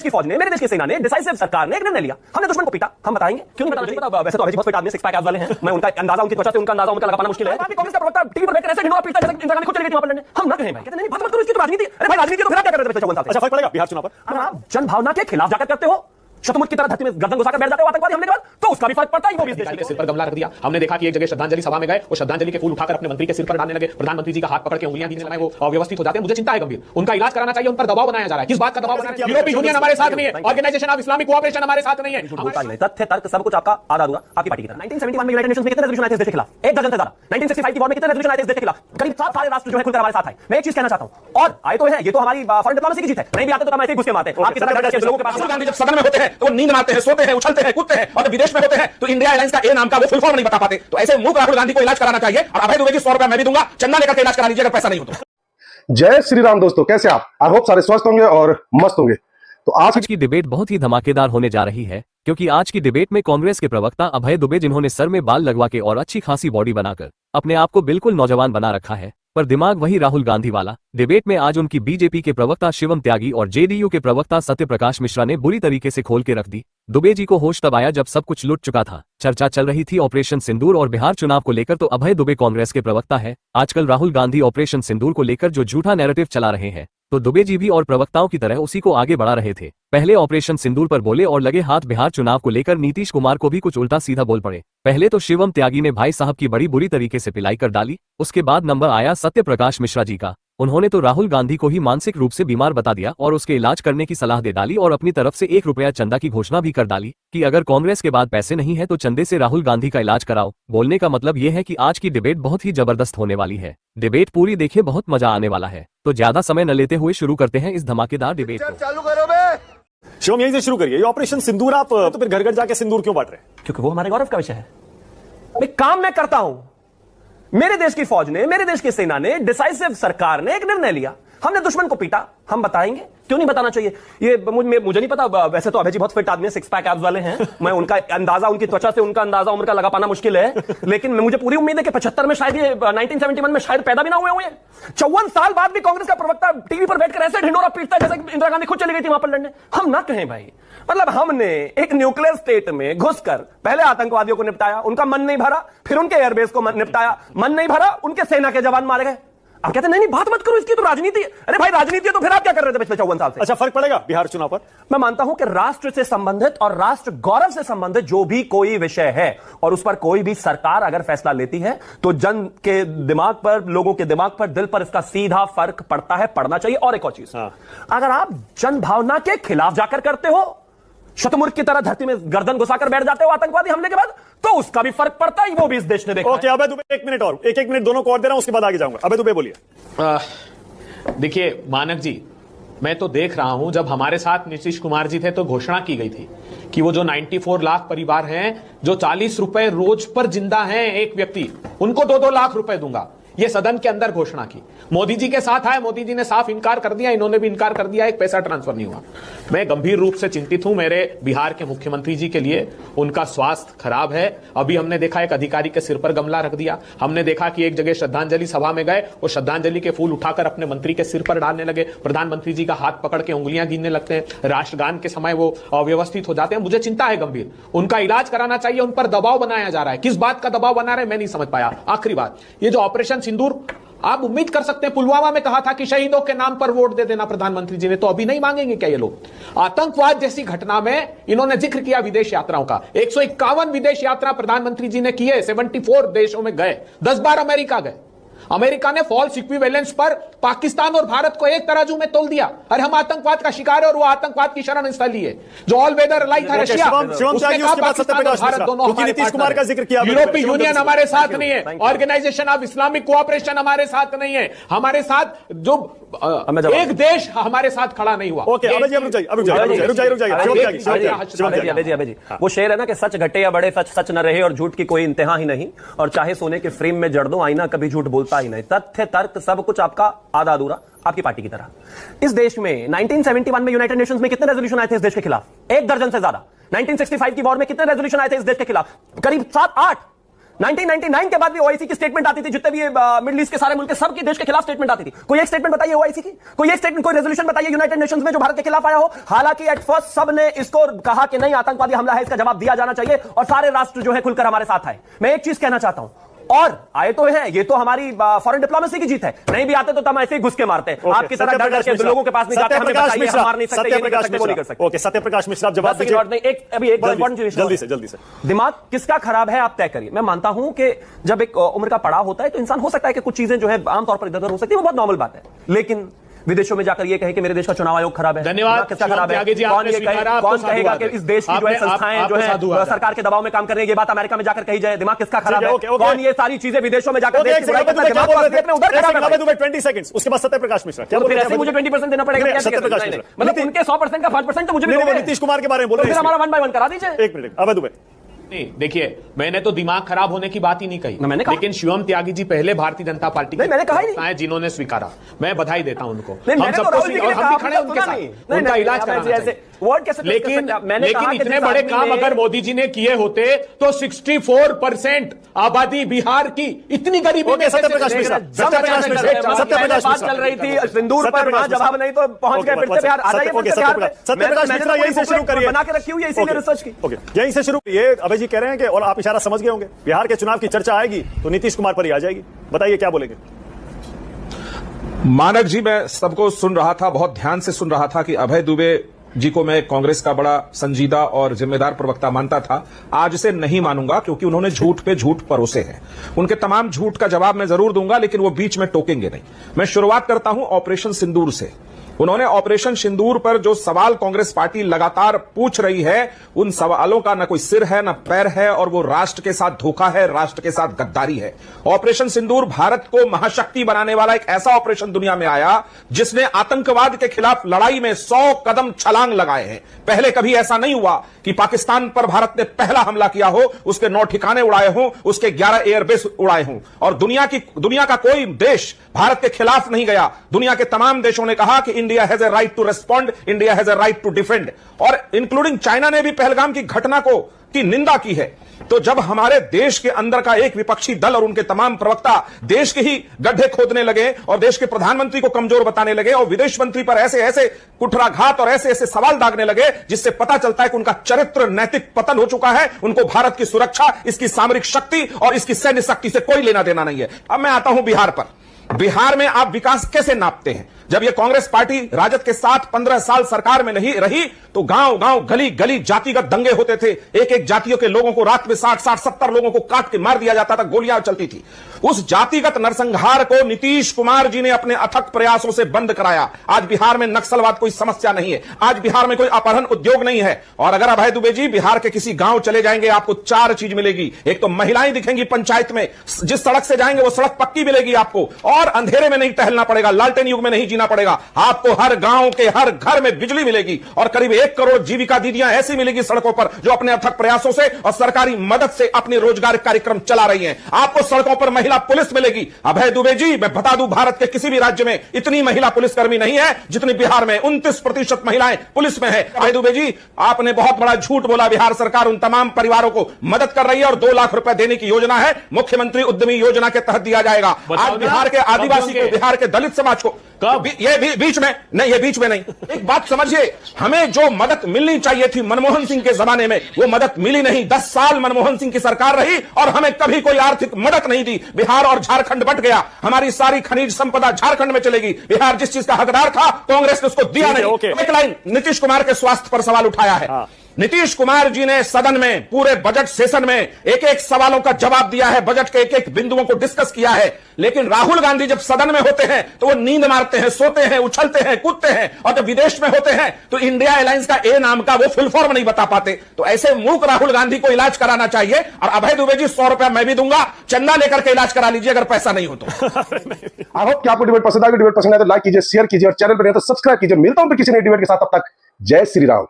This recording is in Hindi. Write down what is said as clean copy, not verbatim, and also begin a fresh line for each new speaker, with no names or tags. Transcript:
की फौज ने, मेरे देश की सेना ने, डिसाइसिव सरकार ने एक निर्णय लिया। हमने दुश्मन को पीटा। हम बताएंगे क्यों नहीं बताना? वैसे तो अभय जी बहुत फिट आदमी, सिक्स पैक एब्स वाले हैं। मैं उनका अंदाजा, उनकी त्वचा से उनका अंदाजा उनका लगा पाना मुश्किल है। कांग्रेस का प्रवक्ता टीवी पर बैठकर ऐसे ढिंढोरा पीटता जैसे इंदिरा गांधी खुद चली गई थी वहां पर लड़ने। हम ना कहें भाई, कहते नहीं बात मत करो, इसकी तो राजनीति। अरे भाई राजनीति तो फिर आप क्या कर रहे थे पिछले 54 साल से?
अच्छा फर्क पड़ेगा बिहार चुनाव पर?
अगर आप जन भावना के खिलाफ जाकर करते हो, शतमुख की तरह धरती में गर्दन घुसाकर बैठ जाते हो आतंकवादी हमले के बाद, तो उसका भी फर्क पड़ता है। वो भी इस देश के सिर पर गमला रख दिया। हमने देखा कि एक जगह श्रद्धांजलि सभा में गए, वो श्रद्धांजलि के फूल उठाकर अपने मंत्री के सिर पर डालने लगे। प्रधानमंत्री जी का हाथ पकड़ के उंगलियां गिनने लगे। वो अव्यवस्थित हो जाते हैं। मुझे चिंता है गंभीर। उनका इलाज कराना चाहिए, उन पर दबाव बनाया जा रहा है। किस बात का दबाव बना रहे हैं? यूरोपीय यूनियन हमारे साथ नहीं है, ऑर्गेनाइजेशन ऑफ इस्लामिक कोऑपरेशन हमारे साथ नहीं है। तथ्य तर्क सब कुछ आपका आधा अधूरा आपकी पार्टी की तरह। 1971 में यूनाइटेड नेशंस में कितने रेजोल्यूशन आए थे इस देश के खिलाफ? एक दर्जन से ज्यादा। 1965 की वॉर में कितने रेजोल्यूशन आए थे इस देश के खिलाफ? करीब 7 सारे राष्ट्र जो है खुलकर हमारे साथ आए। मैं एक चीज कहना चाहता हूं, और आए तो है, ये तो हमारी फॉरेन डिप्लोमेसी की जीत है। नहीं भी आते तो हम ऐसे ही घुस के मारते हैं। आपकी तरह लोगों के पास
राहुल गांधी जब सदन में होते हैं तो नींद मारते हैं, सोते हैं, उछलते हैं, कूदते हैं, और जब विदेश में होते हैं तो इंडिया एयरलाइंस का ए नाम का वो फुल फॉर्म नहीं बता पाते। तो ऐसे मूर्ख राहुल गांधी को इलाज कराना चाहिए, और अभय दुबे की 100 रुपया मैं भी दूंगा, चंदा लेकर इलाज करा लीजिए अगर पैसा नहीं हो तो।
जय श्री राम दोस्तों, कैसे आप? आई होप सारे स्वस्थ होंगे और मस्त होंगे। तो आज
की डिबेट बहुत ही धमाकेदार होने जा रही है, क्योंकि आज की डिबेट में कांग्रेस के प्रवक्ता अभय दुबे, जिन्होंने सर में बाल लगवा के और अच्छी खासी बॉडी बनाकर अपने आप को बिल्कुल नौजवान बना रखा है, पर दिमाग वही राहुल गांधी वाला। डिबेट में आज उनकी बीजेपी के प्रवक्ता शिवम त्यागी और जेडीयू के प्रवक्ता सत्यप्रकाश मिश्रा ने बुरी तरीके से खोल के रख दी। दुबे जी को होश तब आया जब सब कुछ लुट चुका था। चर्चा चल रही थी ऑपरेशन सिंदूर और बिहार चुनाव को लेकर, तो अभय दुबे कांग्रेस के प्रवक्ता है। आजकल राहुल गांधी ऑपरेशन सिंदूर को लेकर जो झूठा नैरेटिव चला रहे हैं, तो दुबे जी भी और प्रवक्ताओं की तरह उसी को आगे बढ़ा रहे थे। पहले ऑपरेशन सिंदूर पर बोले और लगे हाथ बिहार चुनाव को लेकर नीतीश कुमार को भी कुछ उल्टा सीधा बोल पड़े। पहले तो शिवम त्यागी ने भाई साहब की बड़ी बुरी तरीके से पिलाई कर डाली। उसके बाद नंबर आया सत्यप्रकाश मिश्रा जी का। उन्होंने तो राहुल गांधी को ही मानसिक रूप से बीमार बता दिया और उसके इलाज करने की सलाह दे डाली, और अपनी तरफ से 1 रुपया चंदा की घोषणा भी कर डाली कि अगर कांग्रेस के बाद पैसे नहीं है तो चंदे से राहुल गांधी का इलाज कराओ। बोलने का मतलब यह है कि आज की डिबेट बहुत ही जबरदस्त होने वाली है। डिबेट पूरी देखे, बहुत मजा आने वाला है। तो ज्यादा समय न लेते हुए शुरू करते हैं इस धमाकेदार डिबेट को।
चालू करो बे। शिवम यहीं से शुरू करिए। ये ऑपरेशन सिंदूर, आप तो फिर घर घर जाके सिंदूर क्यों बांट रहे हैं?
क्योंकि वो हमारे गौरव का विषय है। मैं काम मैं करता हूं। मेरे देश की फौज ने, मेरे देश की सेना ने, डिसाइसिव सरकार ने एक निर्णय लिया। हमने दुश्मन को पीटा। हम बताएंगे क्यों नहीं बताना चाहिए? ये मुझे नहीं पता। वैसे तो अभय जी बहुत फिट आदमी, सिक्स पैक एब्स वाले हैं। मैं उनका अंदाजा, उनकी त्वचा से उनका अंदाजा उम्र का लगा पाना मुश्किल है, लेकिन मुझे पूरी उम्मीद है कि 75 में शायद, ये 1971 में शायद पैदा भी ना हुए हुए। 54 साल बाद भी कांग्रेस का प्रवक्ता टीवी पर बैठकर ऐसे ढिंढोरा पीटता है जैसे इंदिरा गांधी खुद चली गई थी वहां पर लड़ने। हम ना कहें भाई, मतलब हमने एक न्यूक्लियर स्टेट में घुसकर पहले आतंकवादियों को निपटाया, उनका मन नहीं भरा, फिर उनके एयरबेस को निपटाया, मन नहीं भरा, उनके सेना के जवान मारे गए। आप कहते नहीं बात मत करो, इसकी तो राजनीति है। अरे भाई राजनीति है तो फिर आप क्या कर रहे थे पिछले 54 साल से?
अच्छा फर्क पड़ेगा बिहार चुनाव पर?
मैं मानता हूं कि राष्ट्र से संबंधित और राष्ट्र गौरव से संबंधित जो भी कोई विषय है, और उस पर कोई भी सरकार अगर फैसला लेती है, तो जन के दिमाग पर, लोगों के दिमाग पर, दिल पर इसका सीधा फर्क पड़ता है, पड़ना चाहिए। और एक और चीज, अगर आप जन भावना के खिलाफ जाकर करते हो, शतमुर्ख की तरह धरती में गर्दन घुसाकर बैठ जाते हो आतंकवादी हमले के बाद, तो उसका भी फर्क पड़ता है। वो भी इस देश ने देखा।
ओके अभय दुबे, 1 मिनट और, एक मिनट दोनों को और दे रहा हूं, उसके बाद आगे जाऊंगा। अभय दुबे बोलिए।
देखिए मानक जी, मैं तो देख रहा हूं, जब हमारे साथ नीतीश कुमार जी थे तो घोषणा की गई थी कि वो जो 94 लाख परिवार हैं, जो 40 रुपए रोज पर जिंदा हैं एक व्यक्ति, उनको 2-2 लाख रुपए दूंगा। ये सदन के अंदर घोषणा की। मोदी जी के साथ आए, मोदी जी ने साफ इनकार कर दिया, इन्होंने भी इनकार कर दिया, एक पैसा ट्रांसफर नहीं हुआ। मैं गंभीर रूप से चिंतित हूं मेरे बिहार के मुख्यमंत्री जी के लिए। उनका स्वास्थ्य खराब है। अभी हमने देखा एक अधिकारी के सिर पर गमला रख दिया। हमने देखा कि एक जगह श्रद्धांजलि सभा में गए, वो श्रद्धांजलि के फूल उठाकर अपने मंत्री के सिर पर डालने लगे। प्रधानमंत्री जी का हाथ पकड़ के उंगलियां गिनने लगते हैं। राष्ट्रगान के समय वो अव्यवस्थित हो जाते हैं। मुझे चिंता है गंभीर। उनका इलाज कराना चाहिए, उन पर दबाव बनाया जा रहा है। किस बात का दबाव बना रहे हैं मैं नहीं समझ पाया। आखिरी बात, ये जो ऑपरेशन सिंदूर, आप उम्मीद कर सकते हैं, पुलवामा में कहा था कि शहीदों के नाम पर वोट दे देना प्रधानमंत्री जी ने, तो अभी नहीं मांगेंगे क्या ये लोग? आतंकवाद जैसी घटना में इन्होंने जिक्र किया विदेश यात्राओं का। 151 विदेश यात्रा प्रधानमंत्री जी ने किए, 74 देशों में गए, 10 बार अमेरिका गए। अमेरिका ने फॉल्स इक्विवेलेंस पर पाकिस्तान और भारत को एक तराजू में तोल दिया। अरे हम आतंकवाद का शिकार है और वो आतंकवाद की शरण स्थली है। जो ऑल वेदर अलाइड था रशिया, उसने कहा पाकिस्तान और भारत दोनों हमारे
नीतीश कुमार का जिक्र किया।
यूरोपीय यूनियन हमारे साथ नहीं है, ऑर्गेनाइजेशन ऑफ इस्लामिक कोऑपरेशन हमारे साथ नहीं है, हमारे साथ जो एक देश हमारे साथ खड़ा नहीं हुआ।
ओके अभय जी, रुक जाइए।
वो शेर है ना कि सच घटे या बड़े, सच सच न रहे और झूठ की कोई इंतहा ही नहीं, और चाहे सोने के फ्रेम में जड़ दो आईना कभी झूठ बोलता ही नहीं। तथ्य तर्क सब कुछ आपका आधा अधूरा आपकी पार्टी की तरह। इस देश में 1971 में यूनाइटेड नेशंस में कितने रेजोल्यूशन आए थे इस देश के खिलाफ? 1 दर्जन से ज्यादा। 1965 की वॉर में कितने रेजोल्यूशन आए थे इस देश के खिलाफ? करीब 7-8। 1999 के बाद भी ओआईसी की स्टेटमेंट आती थी, जितने भी मिडिल ईस्ट के सारे मुल्क, सबके देश के खिलाफ स्टेटमेंट आती थी। कोई एक स्टेटमेंट बताइए ओआईसी की, कोई एक स्टेटमेंट, कोई रेजोल्यूशन बताइए यूनाइटेड नेशंस में जो भारत के खिलाफ आया हो। हालांकि एट फर्स्ट सब ने इसको कहा कि नहीं आतंकवादी हमला है, इसका जवाब दिया जाना चाहिए और सारे राष्ट्र जो है खुलकर हमारे साथ आए। मैं एक चीज कहना चाहता हूं, और आए तो है, ये तो हमारी फॉरेन डिप्लोमेसी की जीत है। नहीं भी आते तो हम ऐसे ही घुस के मारते हैं। आपकी तरह डर करके लोगों के पास नहीं जाते, हमें बताइए हम मार नहीं सकते, ये नहीं कर सकते, वो नहीं कर सकते।
ओके, सत्यप्रकाश मिश्रा, आप जवाब दीजिए।
अभी एक इंपॉर्टेंट चीज,
जल्दी से
दिमाग किसका खराब है आप तय करिए। मैं मानता हूं कि जब एक उम्र का पड़ाव होता है तो इंसान हो सकता है कि कुछ चीजें जो है आमतौर पर इधर उधर हो सकती है, वो बहुत नॉर्मल बात है। लेकिन विदेशों में जाकर ये कहे कि मेरे देश का चुनाव आयोग खराब है,
धन्यवाद,
किसका खराब है? कौन कहेगा कि इस देश की जो है संस्थाएं जो है सरकार के दबाव में काम कर रही है, ये बात अमेरिका में जाकर कही जाए, दिमाग किसका खराब है? कौन ये सारी चीजें विदेशों में जाकर देश की बुराई करता है? दिमाग को अपने उधर खराब है।
20 सेकंड्स, उसके बाद सत्यप्रकाश मिश्रा। क्या
तो फिर ऐसे मुझे 20% देना पड़ेगा?
सत्यप्रकाश मिश्रा,
मतलब उनके 100% का 5% तो मुझे भी दोगे?
नीतीश कुमार के बारे में बोल रहे हैं,
फिर हमारा 1 by 1 करा दीजिए।
एक मिनट, अवैध दुबे।
नहीं, देखिए, मैंने तो दिमाग खराब होने की बात ही नहीं कही,
मैंने कहा।
लेकिन शिवम त्यागी जी पहले भारतीय जनता पार्टी
नहीं, मैंने कहा ही नहीं,
जिन्होंने स्वीकारा, मैं बधाई देता हूं उनको।
हम
सबको और हम भी खड़े उनके साथ, उनका इलाज कराना चाहिए। लेकिन इतने बड़े काम अगर मोदी जी ने किए होते तो 64% आबादी बिहार की इतनी गरीबी में
सत्यप्रकाश मिश्रा,
बात चल रही थी सिंदूर पर, जवाब नहीं तो पहुंच गए फिर से बिहार। आ जाइए
सत्यप्रकाश मिश्रा, यहीं से शुरू करिए,
बना के रखी हुई है इसीलिए रिसर्च की।
ओके, यहीं से शुरू। ये अभय जी कह रहे हैं कि, और आप इशारा समझ गए होंगे, बिहार के चुनाव की चर्चा आएगी तो नीतीश कुमार पर ही आ जाएगी। बताइए क्या बोलेंगे?
मानक जी, मैं सबको सुन रहा था, बहुत ध्यान से सुन रहा था कि अभय दुबे जी को मैं कांग्रेस का बड़ा संजीदा और जिम्मेदार प्रवक्ता मानता था। आज से नहीं मानूंगा, क्योंकि उन्होंने झूठ पे झूठ परोसे हैं। उनके तमाम झूठ का जवाब मैं जरूर दूंगा, लेकिन वो बीच में टोकेंगे नहीं। मैं शुरुआत करता हूं ऑपरेशन सिंदूर से। उन्होंने ऑपरेशन सिंदूर पर जो सवाल कांग्रेस पार्टी लगातार पूछ रही है, उन सवालों का न कोई सिर है न पैर है, और वो राष्ट्र के साथ धोखा है, राष्ट्र के साथ गद्दारी है। ऑपरेशन सिंदूर भारत को महाशक्ति बनाने वाला एक ऐसा ऑपरेशन दुनिया में आया जिसने आतंकवाद के खिलाफ लड़ाई में 100 कदम छलांग लगाए हैं। पहले कभी ऐसा नहीं हुआ कि पाकिस्तान पर भारत ने पहला हमला किया हो, उसके 9 ठिकाने उड़ाए हों, उसके 11 एयरबेस उड़ाए हों, और दुनिया का कोई देश भारत के खिलाफ नहीं गया। दुनिया के तमाम देशों ने कहा कि India has a right to respond, India has a right to defend, और इंक्लूडिंग चाइना ने भी पहलगाम की घटना की निंदा की है। तो जब हमारे देश के अंदर का एक विपक्षी दल और उनके तमाम प्रवक्ता देश के ही गड्ढे खोदने लगे और देश के प्रधानमंत्री को कमजोर बताने लगे और विदेश मंत्री पर ऐसे ऐसे कुठाराघात और ऐसे ऐसे सवाल दागने लगे, जिससे पता चलता है कि उनका चरित्र नैतिक पतन हो चुका है। उनको भारत की सुरक्षा, इसकी सामरिक शक्ति और इसकी सैन्य शक्ति से कोई लेना देना नहीं है। अब मैं आता हूं बिहार पर। बिहार में आप विकास कैसे नापते हैं? जब यह कांग्रेस पार्टी राजद के साथ 15 साल सरकार में नहीं रही तो गांव गांव गली गली जातिगत दंगे होते थे। एक एक जातियों के लोगों को रात में 60-70 लोगों को काट के मार दिया जाता था, गोलियां चलती थी। उस जातिगत नरसंहार को नीतीश कुमार जी ने अपने अथक प्रयासों से बंद कराया। आज बिहार में नक्सलवाद कोई समस्या नहीं है, आज बिहार में कोई अपहरण उद्योग नहीं है। और अगर अभय दुबे जी बिहार के किसी गांव चले जाएंगे, आपको 4 चीज मिलेगी। एक तो महिलाएं दिखेंगी पंचायत में, जिस सड़क से जाएंगे वो सड़क पक्की मिलेगी आपको, और अंधेरे में नहीं टहलना पड़ेगा, लालटेन युग में नहीं जीना पड़ेगा। आपको हर गांव के हर घर में बिजली मिलेगी, और करीब 1 करोड़ जीविका दीदियां ऐसी मिलेगी सड़कों पर जो अपने अथक प्रयासों से और सरकारी मदद से अपने रोजगार कार्यक्रम चला रही हैं। आपको सड़कों पर महिला पुलिस मिलेगी। अभय दुबे जी, मैं बता दूं, भारत के किसी भी राज्य में इतनी महिला पुलिसकर्मी नहीं है जितनी बिहार में। 29% महिलाएं पुलिस में है। अभय दुबे जी, आपने बहुत बड़ा झूठ बोला। बिहार सरकार उन तमाम परिवारों को मदद कर रही है और 2 लाख रुपए देने की योजना है, मुख्यमंत्री उद्यमी योजना के तहत दिया जाएगा। आज बिहार के आदिवासी को, बिहार के दलित समाज को, ये बीच में नहीं, ये बीच में नहीं। एक बात समझिए, हमें जो मदद मिलनी चाहिए थी मनमोहन सिंह के जमाने में, वो मदद मिली नहीं। 10 साल मनमोहन सिंह की सरकार रही और हमें कभी कोई आर्थिक मदद नहीं दी। बिहार और झारखंड बट गया, हमारी सारी खनिज संपदा झारखंड में चलेगी। बिहार जिस चीज का हकदार था, कांग्रेस ने उसको दिया नहीं। एक लाइन नीतीश कुमार के स्वास्थ्य पर सवाल उठाया है। नीतीश कुमार जी ने सदन में पूरे बजट सेशन में एक एक सवालों का जवाब दिया है, बजट के एक एक बिंदुओं को डिस्कस किया है। लेकिन राहुल गांधी जब सदन में होते हैं तो वो नींद मारते हैं, सोते हैं, उछलते हैं, कूदते हैं, और जब विदेश में होते हैं तो इंडिया एलायंस का ए नाम का वो फुल फॉर्म नहीं बता पाते। तो ऐसे मूक राहुल गांधी को इलाज कराना चाहिए। और अभय दुबे जी, 100 रुपया मैं भी दूंगा, चंदा लेकर के इलाज करा लीजिए अगर पैसा नहीं हो तो।
आई होप कि आपको डिबेट पसंद आएगा। डिबेट पसंद आए तो लाइक कीजिए, शेयर कीजिए, और चैनल पर नहीं तो सब्सक्राइब कीजिए। मिलता हूं फिर किसी नए डिबेट के साथ, तब तक जय श्री राम।